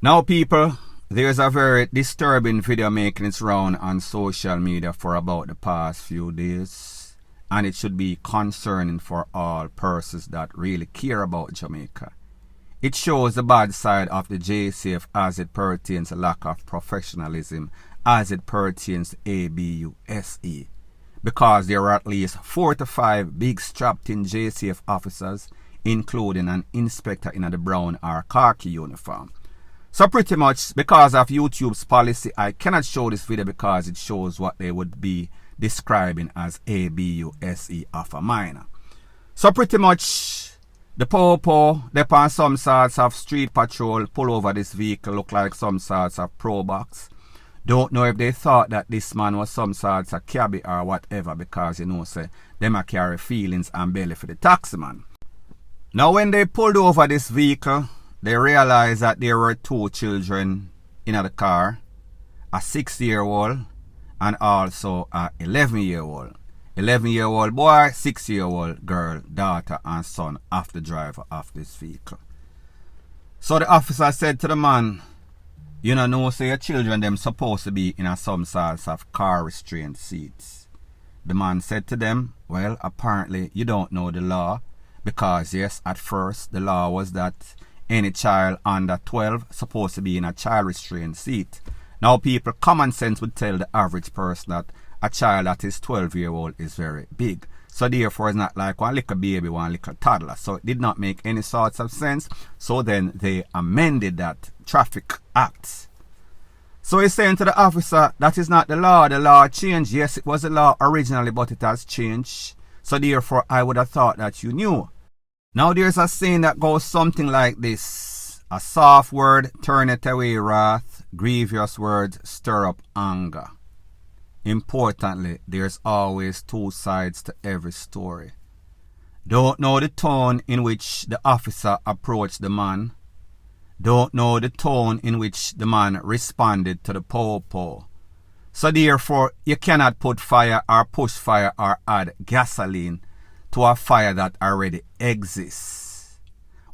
Now people, there's a very disturbing video making its round on social media for about the past few days, and it should be concerning for all persons that really care about Jamaica. It shows the bad side of the JCF as it pertains to lack of professionalism as it pertains to ABVS3D, because there are at least 4 to 5 big strapped-in JCF officers, including an inspector in the brown or khaki uniform. So pretty much because of YouTube's policy, I cannot show this video because it shows what they would be describing as ABVS3D of a minor. So pretty much the po-po, they on some sorts of street patrol, pull over this vehicle, look like some sorts of pro box. Don't know if they thought that this man was some sorts of cabbie or whatever, because you know say them a carry feelings and belly for the taximan. Now when they pulled over this vehicle, they realized that there were 2 children in the car, a 6-year-old and also a 11-year-old. 11-year-old boy, 6-year-old girl, daughter and son of the driver of this vehicle. So the officer said to the man, you know, say your children them supposed to be in some sorts of car restraint seats. The man said to them, well, apparently you don't know the law, because yes, at first the law was that any child under 12 supposed to be in a child restraint seat. Now people, common sense would tell the average person that a child that is 12-year-old is very big. So therefore it's not like one little baby, one little toddler. So it did not make any sorts of sense. So then they amended that traffic act. So he's saying to the officer, that is not the law changed. Yes, it was the law originally, but it has changed. So therefore I would have thought that you knew. Now there's a saying that goes something like this: a soft word turneth away wrath, grievous words stir up anger. Importantly, there's always 2 sides to every story. Don't know the tone in which the officer approached the man. Don't know the tone in which the man responded to the po-po. So therefore, you cannot put fire or push fire or add gasoline to a fire that already exists.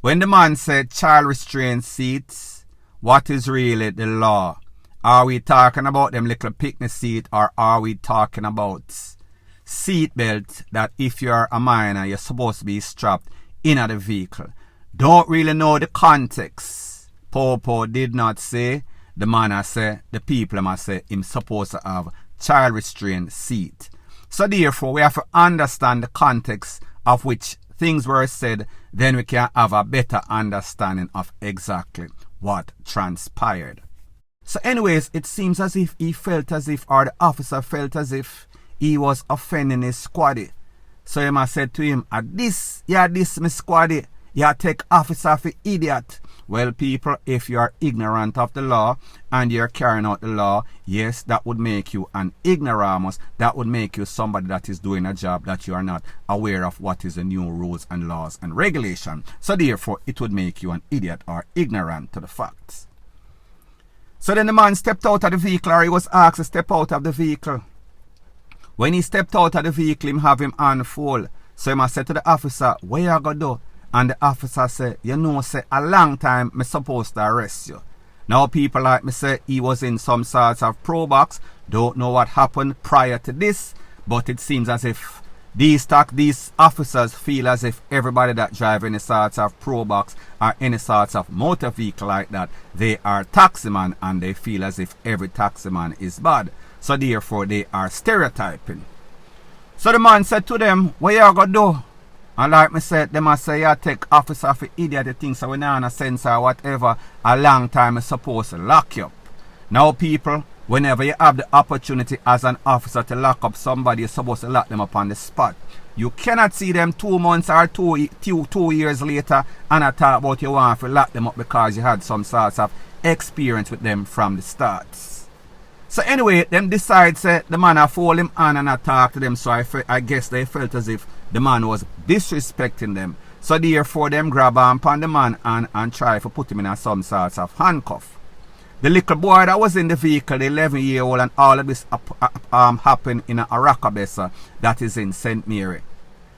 When the man said child restraint seats, what is really the law? Are we talking about them little picnic seat, or are we talking about seat belt that if you're a minor you're supposed to be strapped in the vehicle? Don't really know the context. Popo did not say, the man I say, the people must say him supposed to have child restraint seat. So therefore we have to understand the context of which things were said, then we can have a better understanding of exactly what transpired. So anyways, it seems as if he felt as if, or the officer felt as if he was offending his squaddy. So he must said to him, this my squaddy, you take officer for idiot. Well people, if you are ignorant of the law and you're carrying out the law, yes, that would make you an ignoramus. That would make you somebody that is doing a job that you are not aware of what is the new rules and laws and regulation. So therefore, it would make you an idiot or ignorant to the facts. So then the man stepped out of the vehicle, or he was asked to step out of the vehicle. When he stepped out of the vehicle, him have him hand full. So he must say to the officer, where you go do? And the officer said, you know, say a long time me supposed to arrest you. Now people like me say he was in some sorts of pro box. Don't know what happened prior to this, but it seems as if these officers feel as if everybody that drive any sorts of pro box or any sorts of motor vehicle like that, they are taximan, and they feel as if every taximan is bad. So therefore they are stereotyping. So the man said to them, what you gonna do? And like me said, they must say, yeah, take officer for idiot, the things so we not in a sense or whatever, a long time is supposed to lock you up. Now people, whenever you have the opportunity as an officer to lock up somebody, you're supposed to lock them up on the spot. You cannot see them 2 months or two years later and I talk about you want to lock them up because you had some sorts of experience with them from the start. So anyway, them decide say the man I fold him on and I talk to them, so I guess they felt as if the man was disrespecting them. So therefore them grab on upon the man and try to put him in some sorts of handcuff. The little boy that was in the vehicle, the 11-year-old, and all of this happened in a Rockabessa that is in St. Mary.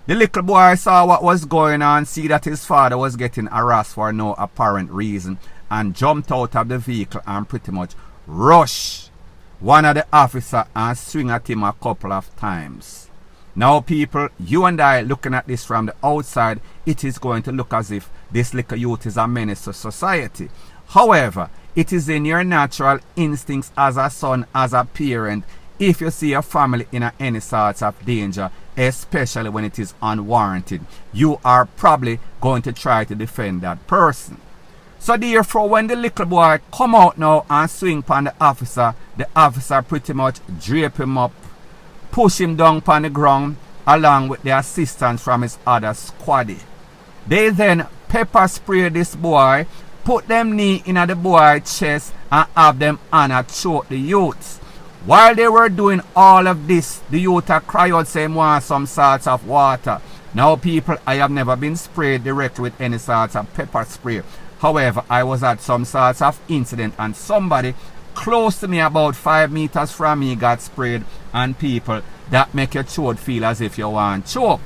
The little boy saw what was going on, see that his father was getting harassed for no apparent reason, and jumped out of the vehicle and pretty much rushed one of the officer and swing at him a couple of times. Now people, you and I looking at this from the outside, it is going to look as if this little youth is a menace to society. However, it is in your natural instincts as a son, as a parent, if you see a family in any sorts of danger, especially when it is unwarranted, you are probably going to try to defend that person. So therefore, when the little boy come out now and swing upon the officer pretty much drape him up, push him down upon the ground, along with the assistance from his other squaddy. They then pepper spray this boy, put them knee in the boy's chest, and have them honor choke the youths. While they were doing all of this, the youth cry out saying want some sorts of water. Now people, I have never been sprayed directly with any sorts of pepper spray. However, I was at some sorts of incident and somebody close to me, about 5 meters from me, got sprayed, and people, that make your throat feel as if you want choke.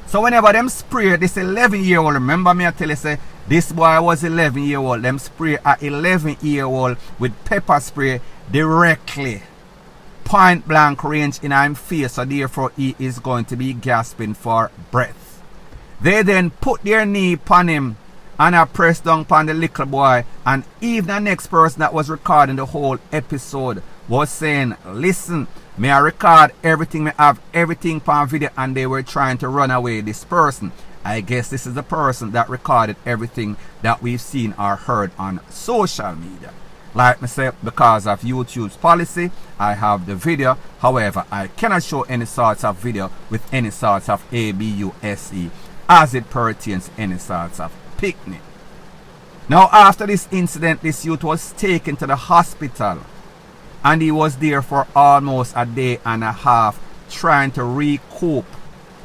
So whenever them spray this 11-year-old, remember me I tell you say this boy was 11-year-old, them spray a 11-year-old with pepper spray directly point blank range in his face, so therefore he is going to be gasping for breath. They then put their knee upon him and I pressed down upon the little boy, and even the next person that was recording the whole episode was saying, listen, may I record everything, may I have everything on video, and they were trying to run away this person. I guess this is the person that recorded everything that we've seen or heard on social media. Like I said, because of YouTube's policy, I have the video. However, I cannot show any sorts of video with any sorts of ABVS3D as it pertains to any sorts of picnic. Now after this incident, this youth was taken to the hospital and he was there for almost a day and a half trying to recoup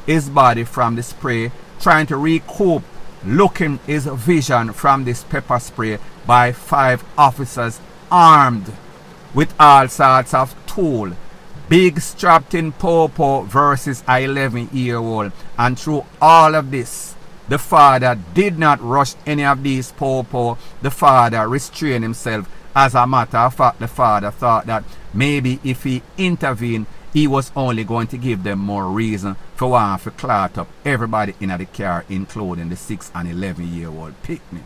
his body from the spray, trying to recoup looking his vision from this pepper spray by 5 officers armed with all sorts of tool. Big strapped in popo versus a 11-year-old, and through all of this, the father did not rush any of these popo. The father restrained himself. As a matter of fact, the father thought that maybe if he intervened, he was only going to give them more reason for one to clot up everybody in the car, including the 6 and 11-year-old picnic.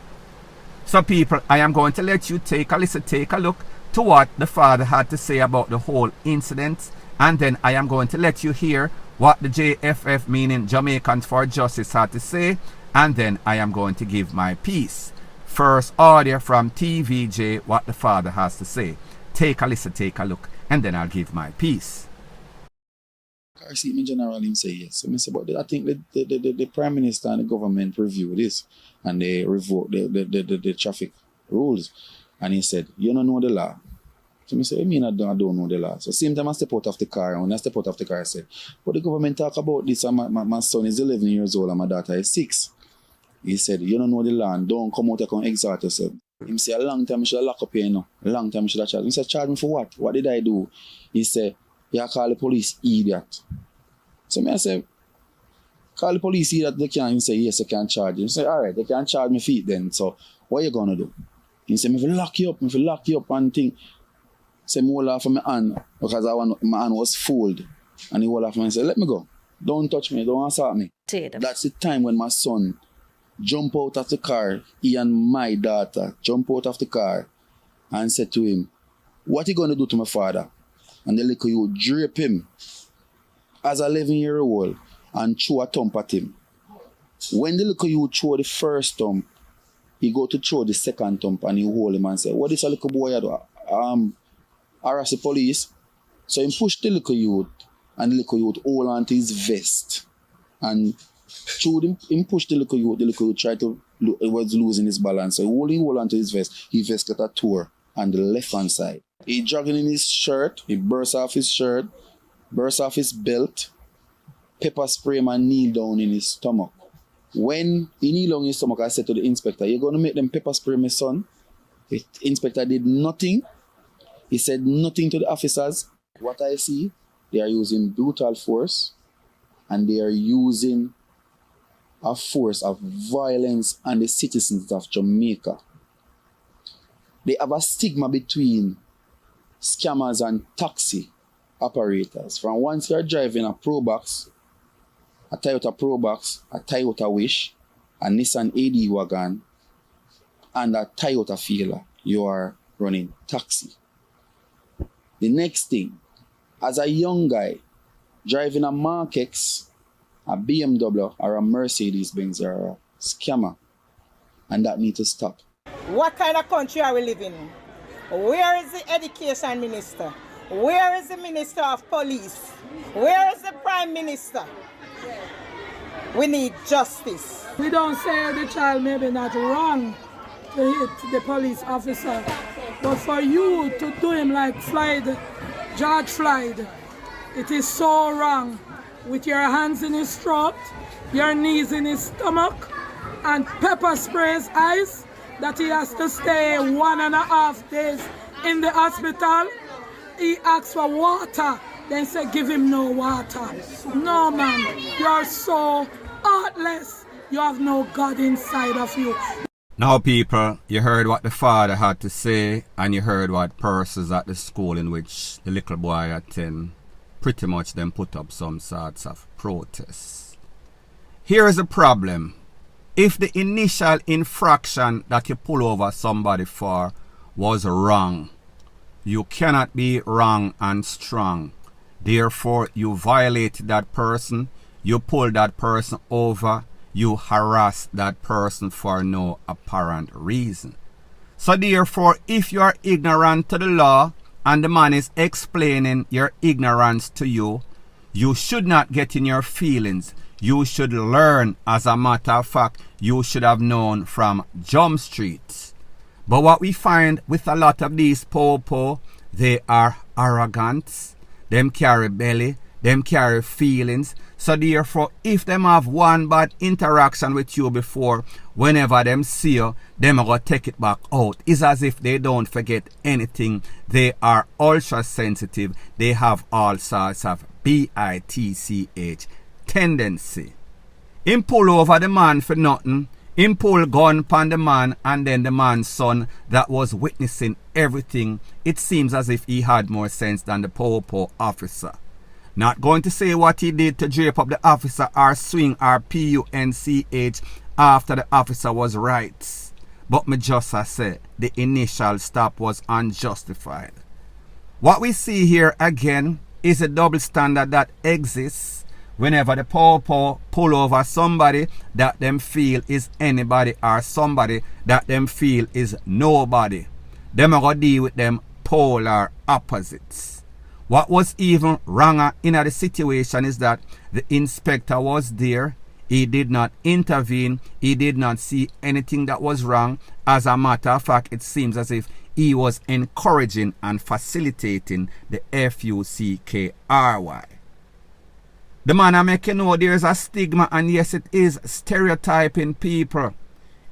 So people, I am going to let you take a listen, take a look to what the father had to say about the whole incident, and then I am going to let you hear what the JFF, meaning Jamaicans for Justice, had to say, and then I am going to give my piece. First audio from TVJ, what the father has to say. Take a listen, take a look, and then I'll give my piece. ABVS3D in general, him say yes. So I say, but I think the Prime Minister and the government review this and they revoke the traffic rules. And he said, you don't know the law. So I say, I mean I don't know the law. So same time I step out of the car, and when I step out of the car, I said, but the government talk about this, and my son is 11 years old and my daughter is 6. He said, you don't know the law, and don't come out and come exalt yourself. He said, a long time you should have locked up here, no. A long time you should have charged. He said, charge me for what? What did I do? He said, you call the police idiot. So I said, call the police idiot, they can. He said, yes, they can charge you. He said, all right, they can charge me feet then. So what are you going to do? He said, if you lock you up and think, say, me hold off my hand, because my hand was folded. And he hold off and said, let me go. Don't touch me, don't assault me. That's the time when my son jump out of the car, he and my daughter jump out of the car and said to him, what are you going to do to my father? And the little you drape him as an 11-year-old and throw a thump at him. When the little you throw the first thump, he go to throw the second thump and he hold him and say, what is a little boy do? Harass the police. So he pushed the little youth and the little youth hold on to his vest. And through him pushed the little youth tried to, he was losing his balance. So he hold on to his vest. His vest got a tore on the left hand side. He dragging in his shirt, he burst off his shirt, burst off his belt, pepper spray him and kneel down in his stomach. When he kneel down in his stomach, I said to the inspector, you're going to make them pepper spray my son? The inspector did nothing. He said nothing to the officers. What I see, they are using brutal force and they are using a force of violence on the citizens of Jamaica. they have a stigma between scammers and taxi operators. From once you're driving a Probox, a Toyota Probox, a Toyota Wish, a Nissan AD wagon, and a Toyota Feeler, you are running taxi. The next thing, as a young guy driving a Mark X, a BMW, or a Mercedes-Benz, or a scammer, and that needs to stop. What kind of country are we living in? Where is the education minister? Where is the minister of police? Where is the prime minister? We need justice. We don't say the child may be not wrong to hit the police officer, but for you to do him like Floyd, George Floyd, it is so wrong. With your hands in his throat, your knees in his stomach, and pepper spray his eyes, that he has to stay 1.5 days in the hospital. He asks for water, then say give him no water. No man, you are so heartless. You have no God inside of you. Now people, you heard what the father had to say, and you heard what persons at the school in which the little boy attend, pretty much them put up some sorts of protests. Here is the problem. If the initial infraction that you pull over somebody for was wrong, you cannot be wrong and strong. Therefore, you violate that person, you pull that person over, you harass that person for no apparent reason. So therefore, if you are ignorant to the law and the man is explaining your ignorance to you, you should not get in your feelings. You should learn. As a matter of fact, you should have known from Jump Street. But what we find with a lot of these po-po, they are arrogant, them carry belly, them carry feelings. So therefore, if them have one bad interaction with you before, whenever them see you, them are going to take it back out. It's as if they don't forget anything. They are ultra sensitive. They have all sorts of bitch tendency. Him pull over the man for nothing. Him pull gun upon the man, and then the man's son that was witnessing everything. It seems as if he had more sense than the po-po officer. Not going to say what he did to drape up the officer or swing or punch after the officer was right. But me just say the initial stop was unjustified. What we see here again is a double standard that exists whenever the po-po pull over somebody that them feel is anybody or somebody that them feel is nobody. Them are going to deal with them polar opposites. What was even wronger in the situation is that the inspector was there. He did not intervene. He did not see anything that was wrong. As a matter of fact, it seems as if he was encouraging and facilitating the FUCKRY. The man I make you know there is a stigma, and yes, it is stereotyping people.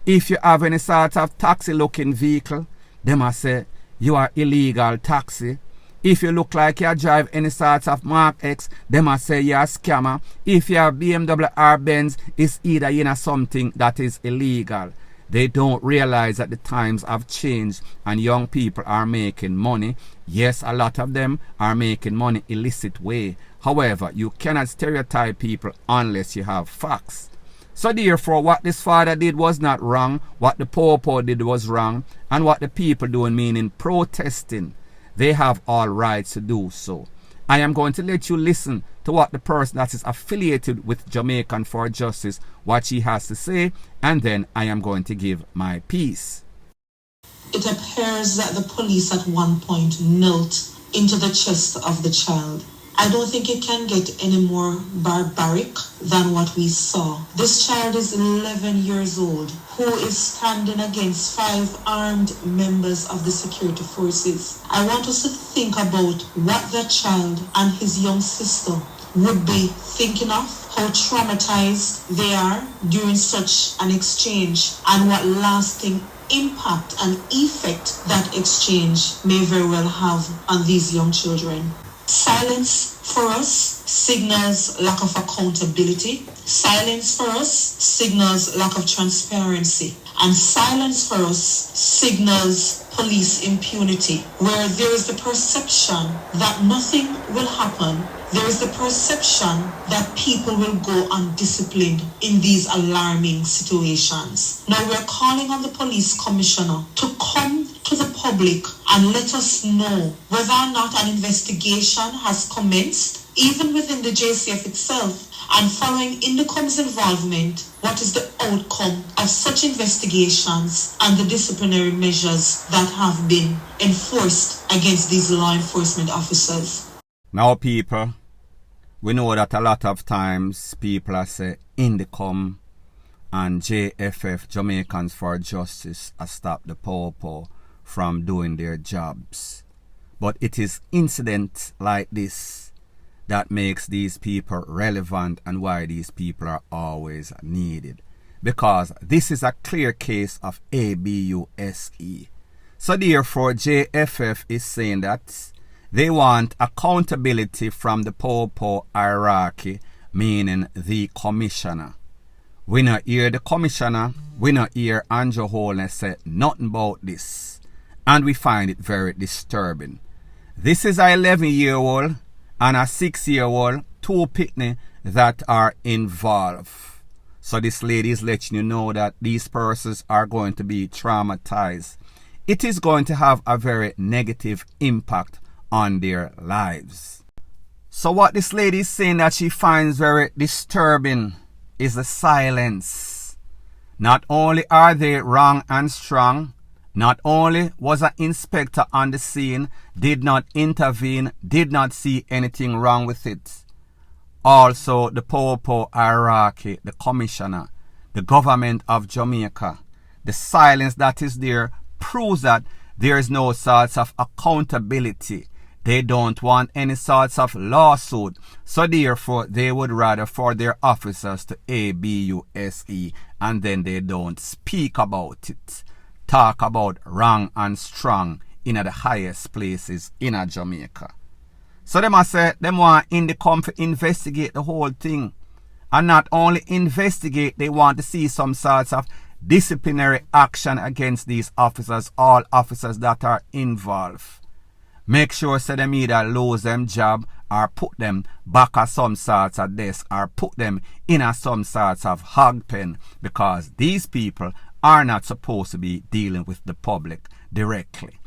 If you have any sort of taxi looking vehicle, they must say you are illegal taxi. If you look like you drive any sort of Mark X, they must say you're a scammer. If you have BMW or Benz, it's either you know something that is illegal. They don't realize that the times have changed and young people are making money. Yes, a lot of them are making money illicit way. However, you cannot stereotype people unless you have facts. So therefore, what this father did was not wrong. What the po-po did was wrong. And what the people doing, meaning protesting, they have all rights to do so. I am going to let you listen to what the person that is affiliated with Jamaican for Justice, what she has to say, and then I am going to give my piece. It appears that the police at one point knelt into the chest of the child. I don't think it can get any more barbaric than what we saw. This child is 11 years old, who is standing against 5 armed members of the security forces. I want us to think about what that child and his young sister would be thinking of, how traumatized they are during such an exchange, and what lasting impact and effect that exchange may very well have on these young children. Silence for us signals lack of accountability. Silence for us signals lack of transparency. And silence for us signals police impunity. Where there is the perception that nothing will happen, there is the perception that people will go undisciplined in these alarming situations. Now we're calling on the police commissioner to come to the public and let us know whether or not an investigation has commenced, even within the JCF itself, and following Indicom's involvement, what is the outcome of such investigations and the disciplinary measures that have been enforced against these law enforcement officers. Now people, we know that a lot of times people are say Indicom and JFF, Jamaicans for Justice, are stop the POPO from doing their jobs. But it is incidents like this that makes these people relevant and why these people are always needed. Because this is a clear case of ABVS3D. So therefore JFF is saying that they want accountability from the POPO hierarchy, meaning the commissioner. We not hear the commissioner, we not hear Andrew Holness say nothing about this. And we find it very disturbing. This is an 11-year-old and a 6-year-old, two pitney that are involved. So this lady is letting you know that these persons are going to be traumatized. It is going to have a very negative impact on their lives. So what this lady is saying that she finds very disturbing is the silence. Not only are they wrong and strong, not only was an inspector on the scene, did not intervene, did not see anything wrong with it. Also the POPO hierarchy, the commissioner, the government of Jamaica, the silence that is there proves that there is no sorts of accountability. They don't want any sorts of lawsuit. So therefore they would rather for their officers to ABVS3D and then they don't speak about it. Talk about wrong and strong in the highest places in Jamaica. So they must say they want Indicom to investigate the whole thing. And not only investigate, they want to see some sorts of disciplinary action against these officers, all officers that are involved. Make sure so them either lose them job or put them back at some sorts of desk or put them in a some sorts of hog pen, because these people are not supposed to be dealing with the public directly.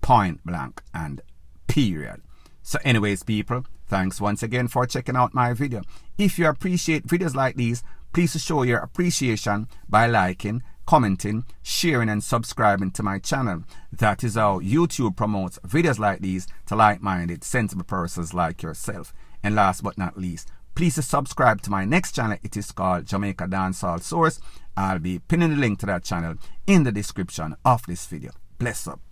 Point blank and period. So anyways people, thanks once again for checking out my video. If you appreciate videos like these, please show your appreciation by liking, commenting, sharing and subscribing to my channel. That is how YouTube promotes videos like these to like-minded, sensible persons like yourself. And last but not least, please subscribe to my next channel. It is called Jamaica Dancehall Source. I'll be pinning the link to that channel in the description of this video. Bless up.